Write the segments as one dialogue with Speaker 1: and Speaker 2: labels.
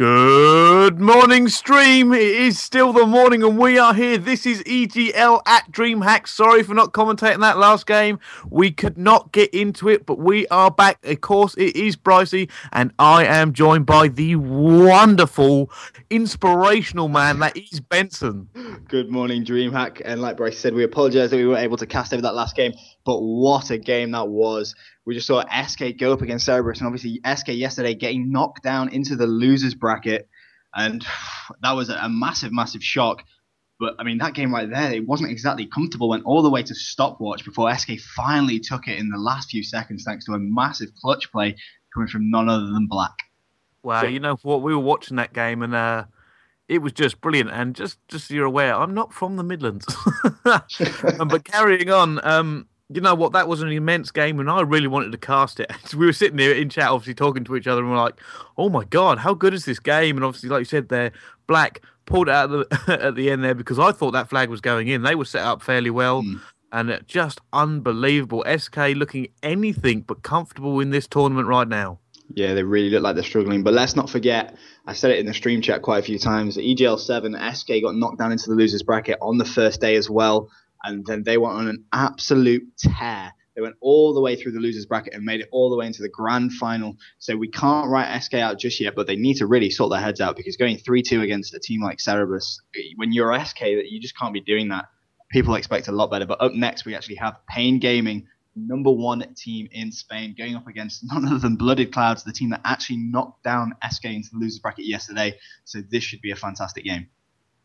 Speaker 1: Good morning, stream. It is still the morning and we are here. This is EGL at DreamHack. Sorry for not commentating that last game. We could not get into it, but we are back. Of course, it is Brycey, and I am joined by the wonderful, inspirational man that is Benson.
Speaker 2: Good morning, DreamHack. And like Bryce said, we apologise that we weren't able to cast over that last game, but what a game that was. We just saw SK go up against Cerberus, and obviously SK yesterday getting knocked down into the losers bracket, and that was a massive, massive shock. But, I mean, that game right there, it wasn't exactly comfortable, went all the way to stopwatch before SK finally took it in the last few seconds thanks to a massive clutch play coming from none other than Black.
Speaker 1: Wow, you know what? We were watching that game, and it was just brilliant. And just so you're aware, I'm not from the Midlands. But carrying on, you know what? That was an immense game, and I really wanted to cast it. We were sitting there in chat, obviously talking to each other, and we're like, "Oh my god, how good is this game?" And obviously, like you said, there, Black pulled it out at the end there because I thought that flag was going in. They were set up fairly well, and just unbelievable. SK looking anything but comfortable in this tournament right now.
Speaker 2: Yeah, they really look like they're struggling. But let's not forget, I said it in the stream chat quite a few times, EGL7, SK got knocked down into the losers bracket on the first day as well. And then they went on an absolute tear. They went all the way through the losers bracket and made it all the way into the grand final. So we can't write SK out just yet, but they need to really sort their heads out, because going 3-2 against a team like Cerberus, when you're SK, you just can't be doing that. People expect a lot better. But up next, we actually have Pain Gaming, #1 team in Spain, going up against none other than Blooded Clouds, the team that actually knocked down SK into the losers bracket yesterday. So this should be a fantastic game.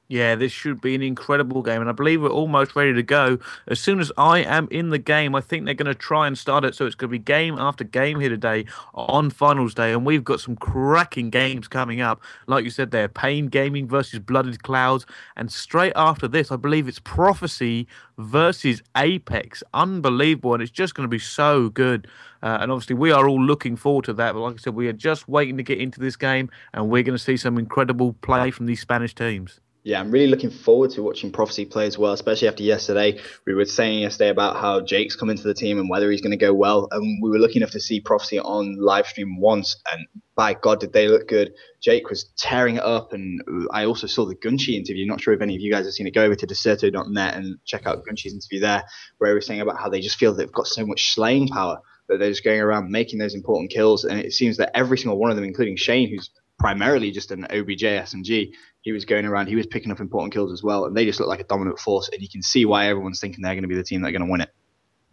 Speaker 1: Yeah, this should be an incredible game, and I believe we're almost ready to go. As soon as I am in the game, I think they're going to try and start it, so it's going to be game after game here today on finals day, and we've got some cracking games coming up. Like you said there, Pain Gaming versus Blooded Clouds, and straight after this, I believe it's Prophecy versus Apex. Unbelievable, and it's just going to be so good. And obviously, we are all looking forward to that, but like I said, we are just waiting to get into this game, and we're going to see some incredible play from these Spanish teams.
Speaker 2: Yeah, I'm really looking forward to watching Prophecy play as well, especially after yesterday. We were saying yesterday about how Jake's come into the team and whether he's going to go well. And we were lucky enough to see Prophecy on live stream once, and by God, did they look good. Jake was tearing it up, and I also saw the Gunchi interview. Not sure if any of you guys have seen it. Go over to deserto.net and check out Gunchi's interview there, where he was saying about how they just feel they've got so much slaying power that they're just going around making those important kills. And it seems that every single one of them, including Shane, who's primarily just an OBJ SMG, he was going around, he was picking up important kills as well, and they just look like a dominant force, and you can see why everyone's thinking they're going to be the team that are going to win it.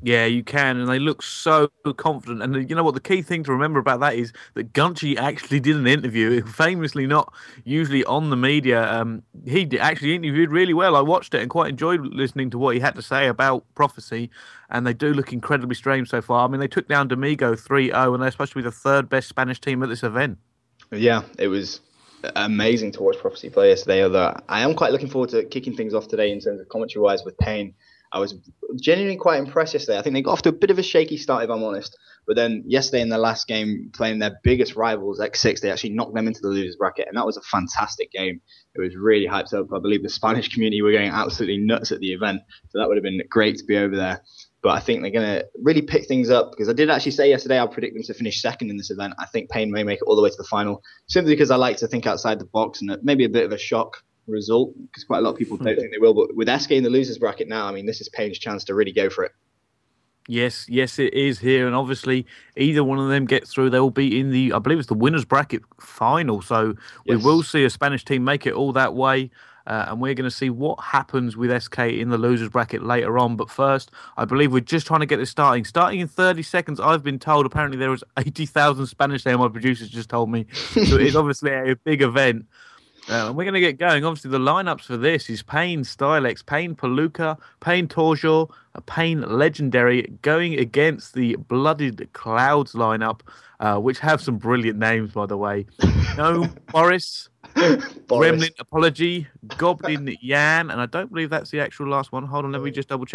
Speaker 1: Yeah, you can, and they look so confident. And you know what? The key thing to remember about that is that Gunchi actually did an interview, famously not usually on the media. He actually interviewed really well. I watched it and quite enjoyed listening to what he had to say about Prophecy, and they do look incredibly strange so far. I mean, they took down Domingo 3-0, and they're supposed to be the third best Spanish team at this event.
Speaker 2: Yeah, it was amazing to watch Prophecy play yesterday. Although I am quite looking forward to kicking things off today in terms of commentary-wise with Pain. I was genuinely quite impressed yesterday. I think they got off to a bit of a shaky start, if I'm honest. But then yesterday in their last game, playing their biggest rivals, X6, they actually knocked them into the losers bracket, and that was a fantastic game. It was really hyped up. I believe the Spanish community were going absolutely nuts at the event, so that would have been great to be over there. But I think they're going to really pick things up, because I did actually say yesterday I'll predict them to finish second in this event. I think Pain may make it all the way to the final, simply because I like to think outside the box, and maybe a bit of a shock result, because quite a lot of people don't think they will. But with SK in the losers bracket now, I mean, this is Pain's chance to really go for it.
Speaker 1: Yes, it is here, and obviously either one of them gets through, they'll be in the, I believe it's the winners bracket final. So we will see a Spanish team make it all that way. And we're going to see what happens with SK in the losers bracket later on. But first, I believe we're just trying to get this starting. Starting in 30 seconds, I've been told. Apparently, there was 80,000 Spanish there. My producers just told me. So it's obviously a big event. And we're going to get going. Obviously, the lineups for this is Pain Stylex, Pain Palooka, Pain Torjor, Pain Legendary, going against the Blooded Clouds lineup, which have some brilliant names, by the way. No, Boris. Gremlin Apology, Goblin Yan, and I don't believe that's the actual last one. Hold on, let me just double check.